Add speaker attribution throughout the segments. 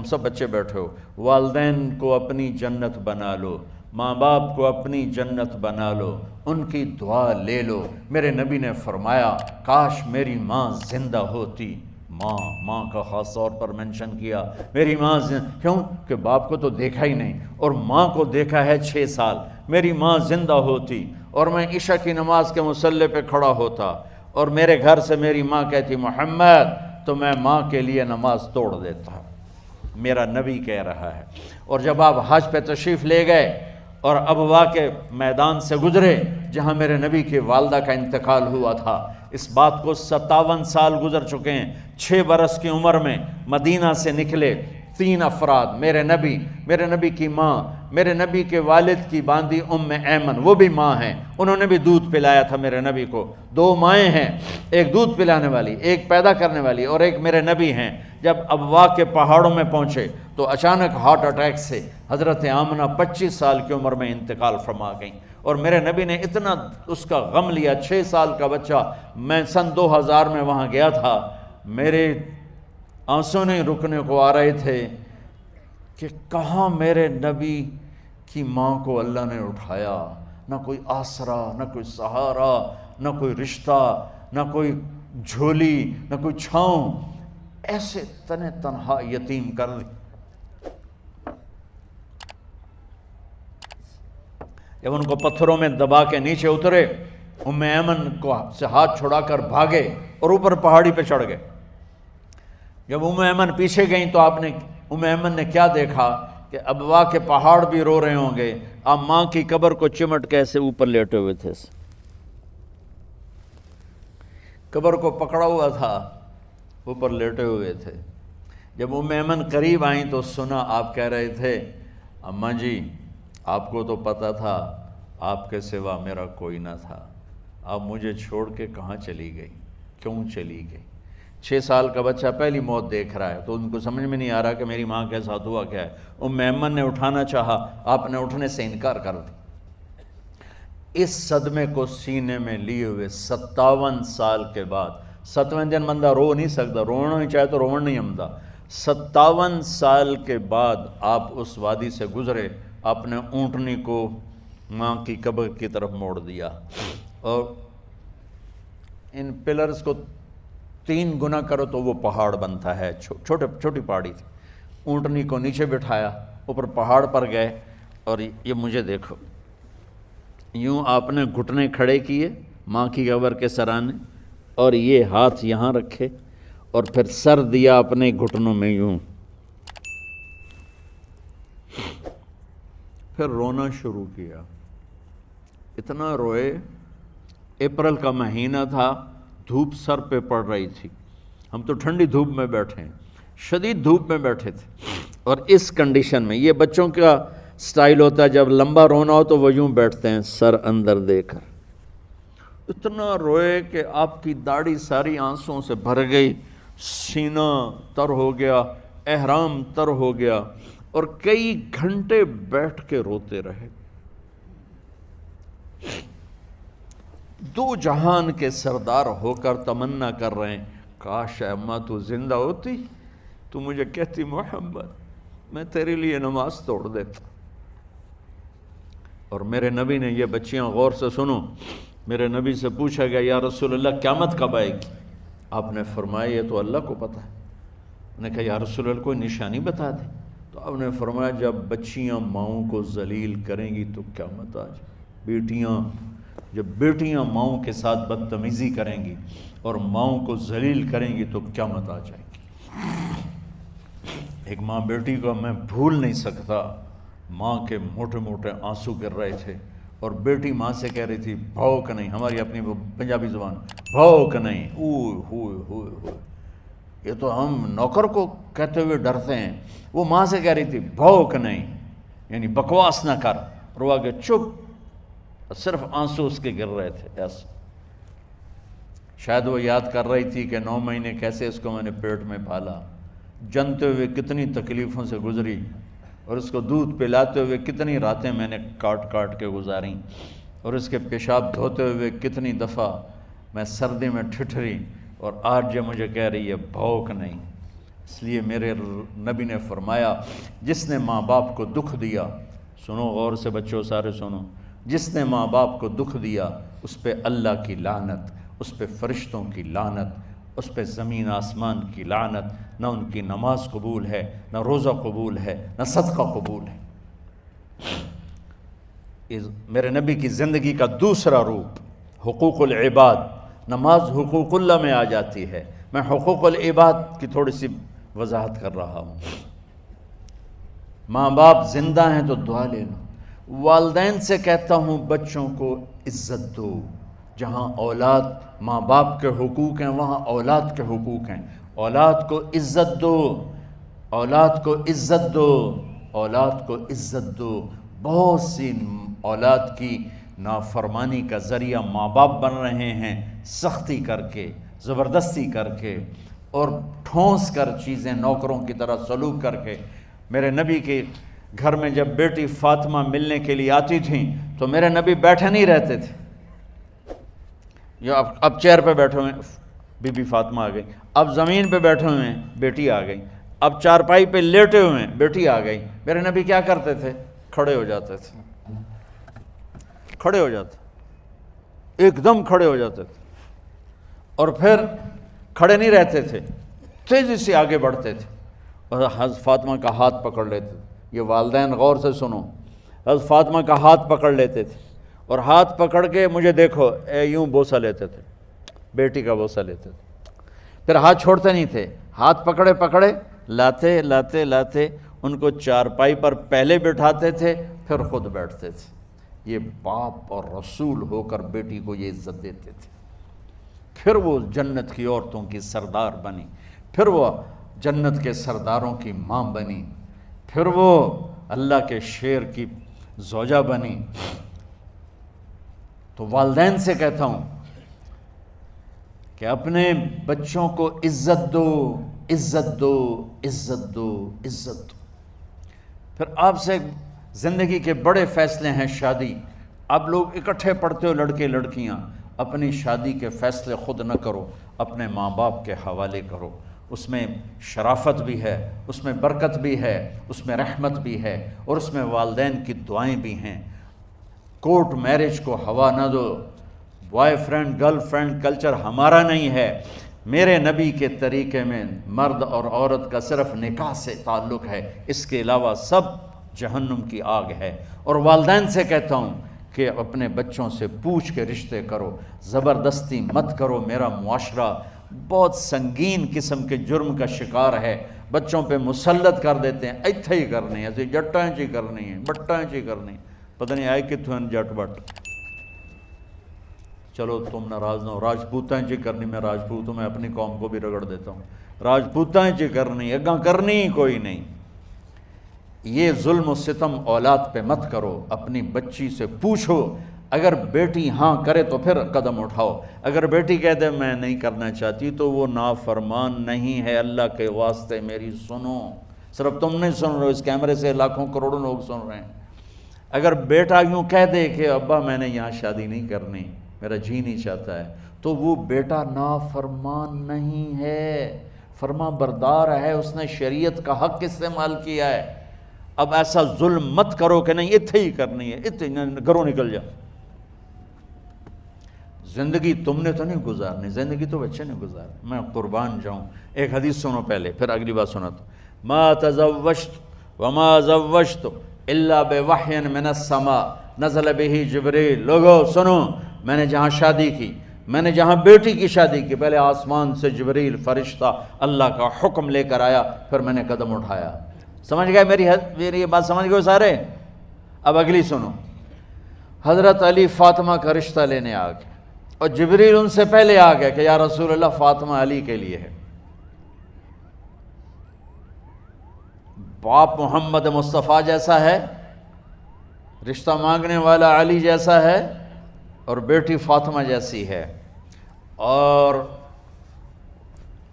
Speaker 1: سب بچے بیٹھے ہو، والدین کو اپنی جنت بنا لو، ماں باپ کو اپنی جنت بنا لو، ان کی دعا لے لو۔ میرے نبی نے فرمایا کاش میری ماں زندہ ہوتی۔ ماں کا خاص طور پر منشن کیا، میری ماں کیوں کہ باپ کو تو دیکھا ہی نہیں، اور ماں کو دیکھا ہے 6 سال۔ میری ماں زندہ ہوتی اور میں عشاء کی نماز کے مصلی پہ کھڑا ہوتا اور میرے گھر سے میری ماں کہتی محمد، تو میں ماں کے لیے نماز توڑ دیتا۔ میرا نبی کہہ رہا ہے۔ اور جب آپ حج پہ تشریف لے گئے اور ابوا کے میدان سے گزرے جہاں میرے نبی کی والدہ کا انتقال ہوا تھا، اس بات کو 57 سال گزر چکے ہیں۔ 6 برس کی عمر میں مدینہ سے نکلے 3 افراد، میرے نبی کی ماں، میرے نبی کے والد کی باندی ام ایمن، وہ بھی ماں ہیں، انہوں نے بھی دودھ پلایا تھا میرے نبی کو۔ 2 مائیں ہیں، ایک دودھ پلانے والی، ایک پیدا کرنے والی، اور ایک میرے نبی ہیں۔ جب ابوا کے پہاڑوں میں پہنچے تو اچانک ہارٹ اٹیک سے حضرت آمنہ 25 سال کی عمر میں انتقال فرما گئیں، اور میرے نبی نے اتنا اس کا غم لیا۔ 6 سال کا بچہ، میں سن 2000 میں وہاں گیا تھا، میرے آنسوں نہیں رکنے کو آ رہے تھے کہ کہاں میرے نبی کی ماں کو اللہ نے اٹھایا، نہ کوئی آسرا، نہ کوئی سہارا، نہ کوئی رشتہ، نہ کوئی جھولی، نہ کوئی چھاؤں، ایسے تنہا یتیم کر دی۔ جب ان کو پتھروں میں دبا کے نیچے اترے، ام ایمن کو سے ہاتھ چھڑا کر بھاگے اور اوپر پہاڑی پہ چڑھ گئے۔ جب ام ایمن پیچھے گئیں تو ام ایمن نے کیا دیکھا کہ ابوا کے پہاڑ بھی رو رہے ہوں گے، آپ ماں کی قبر کو چمٹ کے ایسے اوپر لیٹے ہوئے تھے، قبر کو پکڑا ہوا تھا، اوپر لیٹے ہوئے تھے۔ جب ام ایمن قریب آئیں تو سنا آپ کہہ رہے تھے اماں جی، آپ کو تو پتہ تھا آپ کے سوا میرا کوئی نہ تھا، آپ مجھے چھوڑ کے کہاں چلی گئی، کیوں چلی گئی؟ 6 سال کا بچہ پہلی موت دیکھ رہا ہے تو ان کو سمجھ میں نہیں آ رہا کہ میری ماں کے ساتھ ہوا کیا ہے۔ ام ایمن نے اٹھانا چاہا، آپ نے اٹھنے سے انکار کر دی۔ اس صدمے کو سینے میں لیے ہوئے 57 سال کے بعد، 7ویں دن بندہ رو نہیں سکتا، رونا ہی چاہے تو رونا نہیں آمدا، 57 سال کے بعد آپ اس وادی سے گزرے، اپنے اونٹنی کو ماں کی قبر کی طرف موڑ دیا، اور ان پلرز کو 3 گنا کرو تو وہ پہاڑ بنتا ہے، چھوٹی پہاڑی تھی۔ اونٹنی کو نیچے بٹھایا، اوپر پہاڑ پر گئے، اور یہ مجھے دیکھو، یوں آپ نے گھٹنے کھڑے کیے ماں کی قبر کے سرانے، اور یہ ہاتھ یہاں رکھے، اور پھر سر دیا اپنے گھٹنوں میں یوں، پھر رونا شروع کیا۔ اتنا روئے، اپریل کا مہینہ تھا، دھوپ سر پہ پڑ رہی تھی، ہم تو ٹھنڈی دھوپ میں بیٹھے ہیں، شدید دھوپ میں بیٹھے تھے، اور اس کنڈیشن میں یہ بچوں کا سٹائل ہوتا ہے، جب لمبا رونا ہو تو وہ یوں بیٹھتے ہیں سر اندر دے کر۔ اتنا روئے کہ آپ کی داڑھی ساری آنسوں سے بھر گئی، سینہ تر ہو گیا، احرام تر ہو گیا، اور کئی گھنٹے بیٹھ کے روتے رہے۔ 2 جہان کے سردار ہو کر تمنا کر رہے ہیں کاش اماں تو زندہ ہوتی، تو مجھے کہتی محمد میں تیرے لیے نماز توڑ دیتا۔ اور میرے نبی نے، یہ بچیاں غور سے سنو، میرے نبی سے پوچھا گیا یا رسول اللہ قیامت کب آئے گی؟ آپ نے فرمایا یہ تو اللہ کو پتہ ہے۔ انہوں نے کہا یا رسول اللہ کوئی نشانی بتا دیں، تو آپ نے فرمایا جب بچیاں ماؤں کو ذلیل کریں گی تو قیامت آ جائے۔ جب بیٹیاں ماؤں کے ساتھ بدتمیزی کریں گی اور ماؤں کو ذلیل کریں گی تو قیامت آ جائے گی۔ ایک ماں بیٹی کو میں بھول نہیں سکتا، ماں کے موٹے موٹے آنسو گر رہے تھے، اور بیٹی ماں سے کہہ رہی تھی بھوک نہیں، ہماری اپنی پنجابی زبان، بھوک نہیں، اوہ ہوئے ہوئے ہوئے، یہ تو ہم نوکر کو کہتے ہوئے ڈرتے ہیں، وہ ماں سے کہہ رہی تھی بھوک نہیں، یعنی بکواس نہ کر، روا کے چپ، صرف آنسو اس کے گر رہے تھے ایسا۔ شاید وہ یاد کر رہی تھی کہ 9 مہینے کیسے اس کو میں نے پیٹ میں پالا، جنتے ہوئے کتنی تکلیفوں سے گزری، اور اس کو دودھ پلاتے ہوئے کتنی راتیں میں نے کاٹ کاٹ کے گزاریں، اور اس کے پیشاب دھوتے ہوئے کتنی دفعہ میں سردی میں ٹھٹھری، اور آج یہ مجھے کہہ رہی ہے بھوک نہیں۔ اس لیے میرے نبی نے فرمایا جس نے ماں باپ کو دکھ دیا، سنو غور سے بچوں سارے سنو، جس نے ماں باپ کو دکھ دیا اس پہ اللہ کی لعنت، اس پہ فرشتوں کی لعنت، اس پہ زمین آسمان کی لعنت، نہ ان کی نماز قبول ہے، نہ روزہ قبول ہے، نہ صدقہ قبول ہے۔ میرے نبی کی زندگی کا دوسرا روپ حقوق العباد، نماز حقوق اللہ میں آ جاتی ہے، میں حقوق العباد کی تھوڑی سی وضاحت کر رہا ہوں۔ ماں باپ زندہ ہیں تو دعا لے لو۔ والدین سے کہتا ہوں بچوں کو عزت دو، جہاں اولاد ماں باپ کے حقوق ہیں وہاں اولاد کے حقوق ہیں، اولاد کو عزت دو، اولاد کو عزت دو، اولاد کو عزت دو۔ بہت سی اولاد کی نافرمانی کا ذریعہ ماں باپ بن رہے ہیں، سختی کر کے، زبردستی کر کے اور ٹھونس کر چیزیں نوکروں کی طرح سلوک کر کے۔ میرے نبی کے گھر میں جب بیٹی فاطمہ ملنے کے لیے آتی تھیں تو میرے نبی بیٹھے نہیں رہتے تھے، یا اب چیئر پہ بیٹھے ہوئے بی بی فاطمہ آ گئی، اب زمین پہ بیٹھے ہوئے ہیں بیٹی آ گئی، اب چارپائی پہ لیٹے ہوئے ہیں بیٹی آ گئی۔ میرے نبی کیا کرتے تھے؟ کھڑے ہو جاتے تھے، کھڑے ہو جاتے، ایک دم کھڑے ہو جاتے تھے، اور پھر کھڑے نہیں رہتے تھے، تیزی سے آگے بڑھتے تھے اور حضرت فاطمہ کا ہاتھ پکڑ لیتے تھے۔ یہ والدین غور سے سنو، حضرت فاطمہ کا ہاتھ پکڑ لیتے تھے اور ہاتھ پکڑ کے مجھے دیکھو یوں بوسہ لیتے تھے، بیٹی کا بوسہ لیتے تھے، پھر ہاتھ چھوڑتے نہیں تھے، ہاتھ پکڑے پکڑے لاتے لاتے لاتے ان کو چارپائی پر پہلے بٹھاتے تھے پھر خود بیٹھتے تھے۔ یہ باپ اور رسول ہو کر بیٹی کو یہ عزت دیتے تھے۔ پھر وہ جنت کی عورتوں کی سردار بنی، پھر وہ جنت کے سرداروں کی ماں بنی، پھر وہ اللہ کے شیر کی زوجہ بنی۔ تو والدین سے کہتا ہوں کہ اپنے بچوں کو عزت دو، عزت دو، عزت دو، عزت دو۔ پھر آپ سے زندگی کے بڑے فیصلے ہیں شادی۔ اب لوگ اکٹھے پڑھتے ہو لڑکے لڑکیاں، اپنی شادی کے فیصلے خود نہ کرو، اپنے ماں باپ کے حوالے کرو۔ اس میں شرافت بھی ہے، اس میں برکت بھی ہے، اس میں رحمت بھی ہے، اور اس میں والدین کی دعائیں بھی ہیں۔ کورٹ میرج کو ہوا نہ دو، boyfriend girlfriend culture ہمارا نہیں ہے۔ میرے نبی کے طریقے میں مرد اور عورت کا صرف نکاح سے تعلق ہے، اس کے علاوہ سب جہنم کی آگ ہے۔ اور والدین سے کہتا ہوں کہ اپنے بچوں سے پوچھ کے رشتے کرو، زبردستی مت کرو۔ میرا معاشرہ بہت سنگین قسم کے جرم کا شکار ہے، بچوں پہ مسلط کر دیتے ہیں، ایتھے ہی کرنی ہے، ایسے جٹائیں چی کرنی ہے، بٹائیں چی کرنی ہے، پتہ نہیں آئے کتوں ہیں جٹ بٹ۔ چلو تم ناراض نہ ہو، راجپوتائیں چی کرنی، میں راجپوت ہوں، میں اپنی قوم کو بھی رگڑ دیتا ہوں، راجپوتائیں چی کرنی، اگاں کرنی ہی کوئی نہیں۔ یہ ظلم و ستم اولاد پہ مت کرو، اپنی بچی سے پوچھو، اگر بیٹی ہاں کرے تو پھر قدم اٹھاؤ، اگر بیٹی کہہ دے میں نہیں کرنا چاہتی تو وہ نافرمان نہیں ہے۔ اللہ کے واسطے میری سنو، صرف تم نہیں سن رہے ہو، اس کیمرے سے لاکھوں کروڑوں لوگ سن رہے ہیں۔ اگر بیٹا یوں کہہ دے کہ ابا میں نے یہاں شادی نہیں کرنی، میرا جی نہیں چاہتا ہے، تو وہ بیٹا نافرمان نہیں ہے، فرما بردار ہے، اس نے شریعت کا حق استعمال کیا ہے۔ اب ایسا ظلم مت کرو کہ نہیں اتھے ہی کرنی ہے، اتھے گھروں نکل جا۔ زندگی تم نے تو نہیں گزارنی، زندگی تو بچے نے گزارنی، میں قربان جاؤں۔ ایک حدیث سنو پہلے، پھر اگلی بات سناتا ہوں۔ ما تزوجت وما زوجت الا بوحی من السماء نزل به جبریل۔ لوگو سنو، میں نے جہاں شادی کی، میں نے جہاں بیٹی کی شادی کی، پہلے آسمان سے جبریل فرشتہ اللہ کا حکم لے کر آیا، پھر میں نے قدم اٹھایا۔ سمجھ گئے میری یہ بات سمجھ گئے سارے؟ اب اگلی سنو۔ حضرت علی فاطمہ کا رشتہ لینے آ گئے اور جبریل ان سے پہلے آ گیا کہ یا رسول اللہ فاطمہ علی کے لیے ہے۔ باپ محمد مصطفیٰ جیسا ہے، رشتہ مانگنے والا علی جیسا ہے، اور بیٹی فاطمہ جیسی ہے۔ اور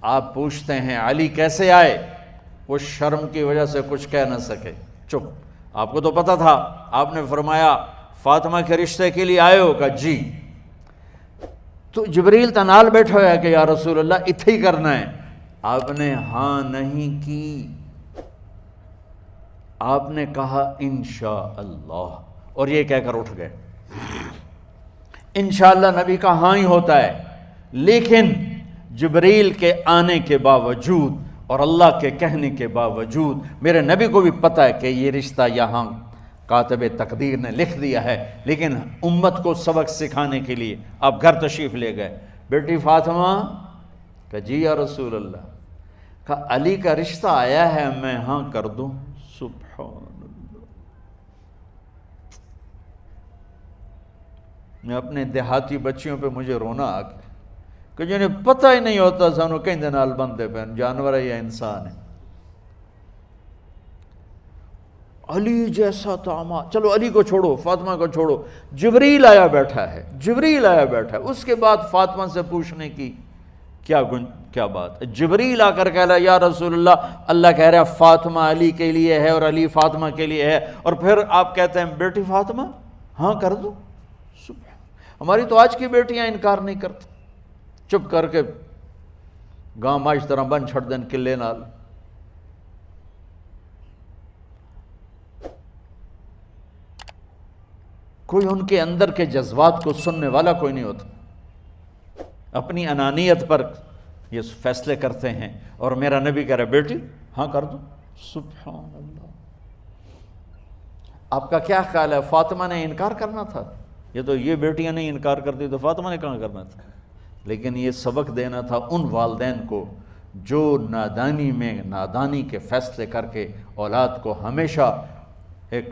Speaker 1: آپ پوچھتے ہیں علی کیسے آئے؟ وہ شرم کی وجہ سے کچھ کہہ نہ سکے، چپ۔ آپ کو تو پتہ تھا، آپ نے فرمایا فاطمہ کے رشتے کے لیے آئے ہو؟ کہا جی۔ تو جبریل تنال بیٹھا ہوا ہے کہ یا رسول اللہ اتھے ہی کرنا ہے، آپ نے ہاں نہیں کی، آپ نے کہا انشاءاللہ، اور یہ کہہ کر اٹھ گئے۔ انشاءاللہ نبی کا ہاں ہی ہوتا ہے، لیکن جبریل کے آنے کے باوجود اور اللہ کے کہنے کے باوجود میرے نبی کو بھی پتہ ہے کہ یہ رشتہ یہاں کاتب تقدیر نے لکھ دیا ہے، لیکن امت کو سبق سکھانے کے لیے آپ گھر تشریف لے گئے۔ بیٹی فاطمہ کہا جی یا رسول اللہ، کہا علی کا رشتہ آیا ہے، میں ہاں کر دوں؟ سبحان اللہ۔ میں اپنے دیہاتی بچیوں پہ مجھے رونا آ گیا کہ جنہیں پتہ ہی نہیں ہوتا سانو کہیں نال بندے پہ جانور ہے یا انسان ہے۔ علی جیسا داماد، چلو علی کو چھوڑو، فاطمہ کو چھوڑو، جبریل آیا بیٹھا ہے، جبریل آیا بیٹھا ہے۔ اس کے بعد فاطمہ سے پوچھنے کی کیا بات؟ جبریل آ کر کہہ رہا یا رسول اللہ، اللہ کہہ رہا ہے فاطمہ علی کے لیے ہے اور علی فاطمہ کے لیے ہے، اور پھر آپ کہتے ہیں بیٹی فاطمہ ہاں کر دو۔ ہماری تو آج کی بیٹیاں انکار نہیں کرتی، چپ کر کے گاں ماش طرح بن چھڑ دین کلے نال۔ کوئی ان کے اندر کے جذبات کو سننے والا کوئی نہیں ہوتا، اپنی انانیت پر یہ فیصلے کرتے ہیں، اور میرا نبی کہہ رہا بیٹی ہاں کر دو۔ سبحان اللہ۔ آپ کا کیا خیال ہے فاطمہ نے انکار کرنا تھا؟ یہ تو یہ بیٹیاں نہیں انکار کرتی تو فاطمہ نے کہاں کرنا تھا؟ لیکن یہ سبق دینا تھا ان والدین کو جو نادانی میں نادانی کے فیصلے کر کے اولاد کو ہمیشہ ایک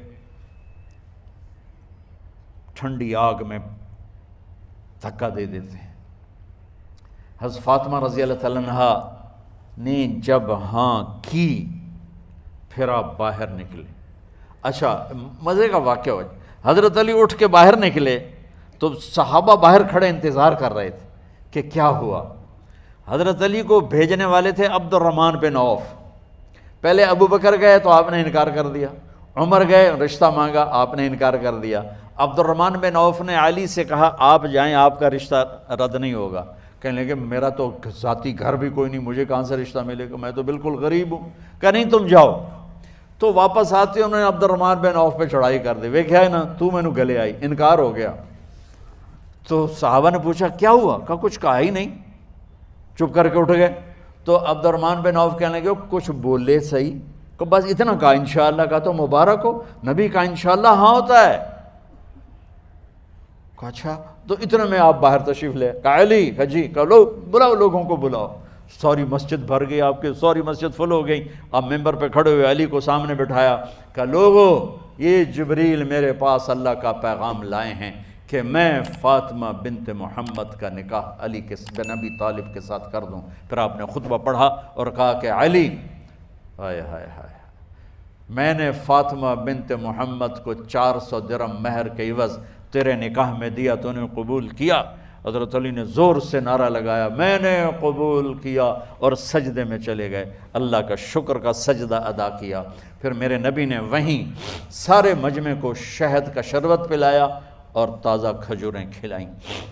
Speaker 1: ٹھنڈی آگ میں دھکا دے دیتے ہیں۔ حضرت فاطمہ رضی اللہ تعالیٰ عنہا نے جب ہاں کی پھر آپ باہر نکلے۔ اچھا مزے کا واقعہ ہو، حضرت علی اٹھ کے باہر نکلے تو صحابہ باہر کھڑے انتظار کر رہے تھے کہ کیا ہوا۔ حضرت علی کو بھیجنے والے تھے عبد الرحمن بن عوف، پہلے ابو بکر گئے تو آپ نے انکار کر دیا، عمر گئے رشتہ مانگا، آپ نے انکار کر دیا۔ عبد الرحمن بن عوف نے علی سے کہا آپ جائیں، آپ کا رشتہ رد نہیں ہوگا۔ کہنے لگے میرا تو ذاتی گھر بھی کوئی نہیں، مجھے کہاں سے رشتہ ملے گا، میں تو بالکل غریب ہوں۔ کہا نہیں تم جاؤ۔ تو واپس آتے انہوں نے عبد الرحمن بن عوف پہ چڑھائی کر دی، ویکھیا ہے نا تو مینوں گلے آئی، انکار ہو گیا۔ تو صحابہ نے پوچھا کیا ہوا؟ کہا کچھ کہا ہی نہیں، چپ کر کے اٹھ گئے۔ تو عبد الرحمن بن عوف کہنے لگے کچھ بولے صحیح، کہ بس اتنا کہا انشاءاللہ، کہا تو مبارک ہو، نبی کا انشاءاللہ ہاں ہوتا ہے۔ کہا اچھا، تو اتنے میں آپ باہر تشریف لے۔ کہا علی، کہا جی، کہا لو بلاؤ، لوگوں کو بلاؤ۔ ساری مسجد بھر گئی، آپ کے ساری مسجد فل ہو گئی۔ آپ ممبر پہ کھڑے ہوئے علی کو سامنے بٹھایا، کہا لوگو یہ جبریل میرے پاس اللہ کا پیغام لائے ہیں کہ میں فاطمہ بنت محمد کا نکاح علی کے بن ابی طالب کے ساتھ کر دوں۔ پھر آپ نے خطبہ پڑھا اور کہا کہ علی، ہائے ہائے ہائے، میں نے فاطمہ بنت محمد کو 400 درہم مہر کے عوض تیرے نکاح میں دیا، تو نے قبول کیا؟ حضرت علی نے زور سے نعرہ لگایا میں نے قبول کیا، اور سجدے میں چلے گئے، اللہ کا شکر کا سجدہ ادا کیا۔ پھر میرے نبی نے وہیں سارے مجمع کو شہد کا شربت پلایا اور تازہ کھجوریں کھلائیں،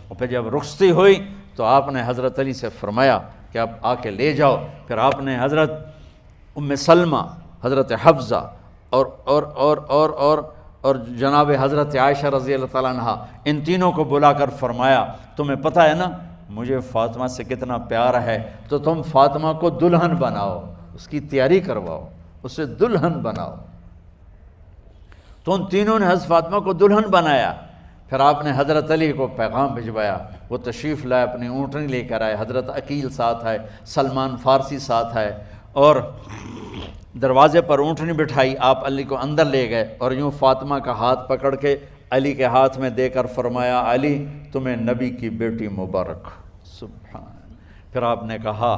Speaker 1: اور پھر جب رخصتی ہوئی تو آپ نے حضرت علی سے فرمایا کہ آپ آ کے لے جاؤ۔ پھر آپ نے حضرت ام سلمہ، حضرت حفصہ اور جناب حضرت عائشہ رضی اللہ تعالیٰ عنہ، ان تینوں کو بلا کر فرمایا تمہیں پتہ ہے نا مجھے فاطمہ سے کتنا پیار ہے، تو تم فاطمہ کو دلہن بناؤ، اس کی تیاری کرواؤ، اسے دلہن بناؤ۔ تو ان تینوں نے حضرت فاطمہ کو دلہن بنایا۔ پھر آپ نے حضرت علی کو پیغام بھجوایا، وہ تشریف لائے، اپنی اونٹنی لے کر آئے، حضرت عقیل ساتھ ہے، سلمان فارسی ساتھ ہے، اور دروازے پر اونٹنی بٹھائی، آپ علی کو اندر لے گئے اور یوں فاطمہ کا ہاتھ پکڑ کے علی کے ہاتھ میں دے کر فرمایا علی تمہیں نبی کی بیٹی مبارک۔ سبحان۔ پھر آپ نے کہا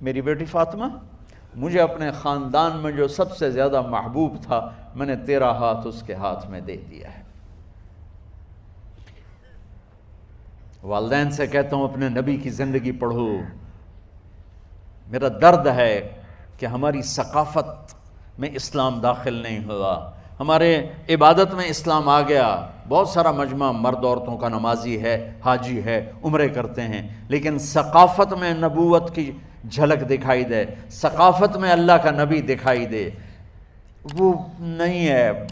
Speaker 1: میری بیٹی فاطمہ، مجھے اپنے خاندان میں جو سب سے زیادہ محبوب تھا میں نے تیرا ہاتھ اس کے ہاتھ میں دے دیا ہے۔ والدین سے کہتا ہوں اپنے نبی کی زندگی پڑھو۔ میرا درد ہے کہ ہماری ثقافت میں اسلام داخل نہیں ہوا، ہمارے عبادت میں اسلام آ گیا، بہت سارا مجمع مرد عورتوں کا نمازی ہے، حاجی ہے، عمرے کرتے ہیں، لیکن ثقافت میں نبوت کی جھلک دکھائی دے، ثقافت میں اللہ کا نبی دکھائی دے، وہ نہیں ہے۔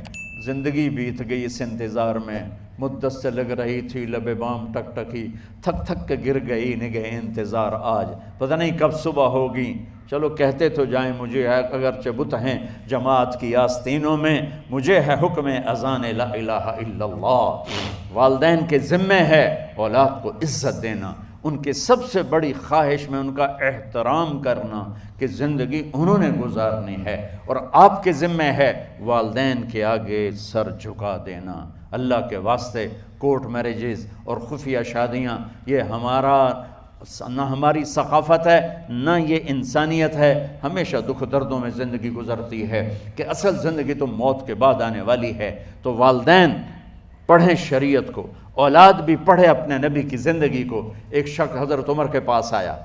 Speaker 1: زندگی بیت گئی اس انتظار میں، مدت سے لگ رہی تھی لب بام ٹک ٹکی، تھک تھک کے گر گئی نگہ انتظار آج، پتہ نہیں کب صبح ہوگی۔ چلو کہتے تو جائیں مجھے ہے اگرچہ بت ہیں جماعت کی آستینوں میں، مجھے ہے حکم اذان لا الہ الا اللہ۔ والدین کے ذمہ ہے اولاد کو عزت دینا، ان کے سب سے بڑی خواہش میں ان کا احترام کرنا کہ زندگی انہوں نے گزارنی ہے، اور آپ کے ذمہ ہے والدین کے آگے سر جھکا دینا۔ اللہ کے واسطے کورٹ میرجز اور خفیہ شادیاں یہ نہ ہماری ثقافت ہے نہ یہ انسانیت ہے۔ ہمیشہ دکھ دردوں میں زندگی گزرتی ہے کہ اصل زندگی تو موت کے بعد آنے والی ہے۔ تو والدین پڑھیں شریعت کو، اولاد بھی پڑھے اپنے نبی کی زندگی کو۔ ایک شخص حضرت عمر کے پاس آیا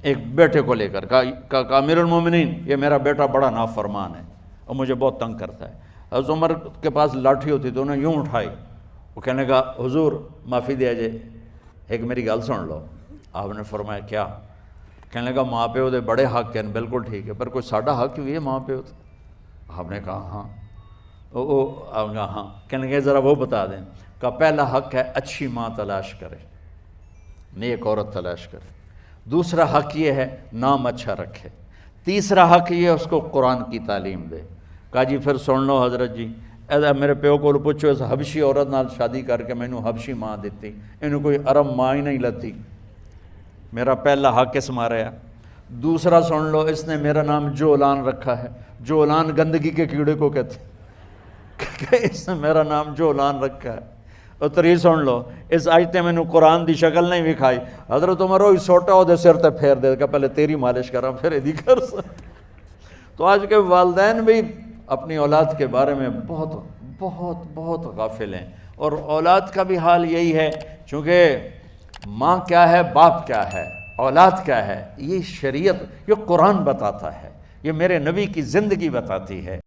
Speaker 1: ایک بیٹے کو لے کر، کہا امیر المومنین یہ میرا بیٹا بڑا نافرمان ہے اور مجھے بہت تنگ کرتا ہے۔ حضرت عمر کے پاس لاٹھی ہوتی تو انہوں نے یوں اٹھائی، وہ کہنے لگا حضور معافی دیا جائے، ایک میری گل سن لو۔ آپ نے فرمایا کیا؟ کہنے لگا ماں پیو دے بڑے حق ہیں، بالکل ٹھیک ہے، پر کوئی ساڈا حق بھی ہے ماں پیو تے؟ آپ نے کہا ہاں۔ آپ نے کہا ہاں۔ کہنے لگے ذرا وہ بتا دیں۔ کہا پہلا حق ہے اچھی ماں تلاش کرے، نیک عورت تلاش کرے۔ دوسرا حق یہ ہے نام اچھا رکھے۔ تیسرا حق یہ ہے اس کو قرآن کی تعلیم دے۔ کہا جی پھر سن لو حضرت جی، ایسا میرے پیو کو پوچھو اس حبشی عورت نال شادی کر کے مینوں حبشی ماں دیتی، انہوں کوئی عرب ماں ہی نہیں لتی۔ میرا پہلا حق اس مارے ہے۔ دوسرا سن لو، اس نے میرا نام جولان رکھا ہے، جولان گندگی کے کیڑے کو کہتے کہ اس نے میرا نام جولان رکھا ہے۔ اور تری سن لو، اس آج تے مینوں قرآن دی شکل نہیں وکھائی۔ حضرت عمر ہوئی سوٹا وہ دے سر تے پھیر دے کہ پہلے تیری مالش کراں پھر ایدی کر سا۔ تو آج کے والدین بھی اپنی اولاد کے بارے میں بہت بہت بہت غافل ہیں، اور اولاد کا بھی حال یہی ہے، چونکہ ماں کیا ہے، باپ کیا ہے، اولاد کیا ہے، یہ شریعت، یہ قرآن بتاتا ہے، یہ میرے نبی کی زندگی بتاتی ہے۔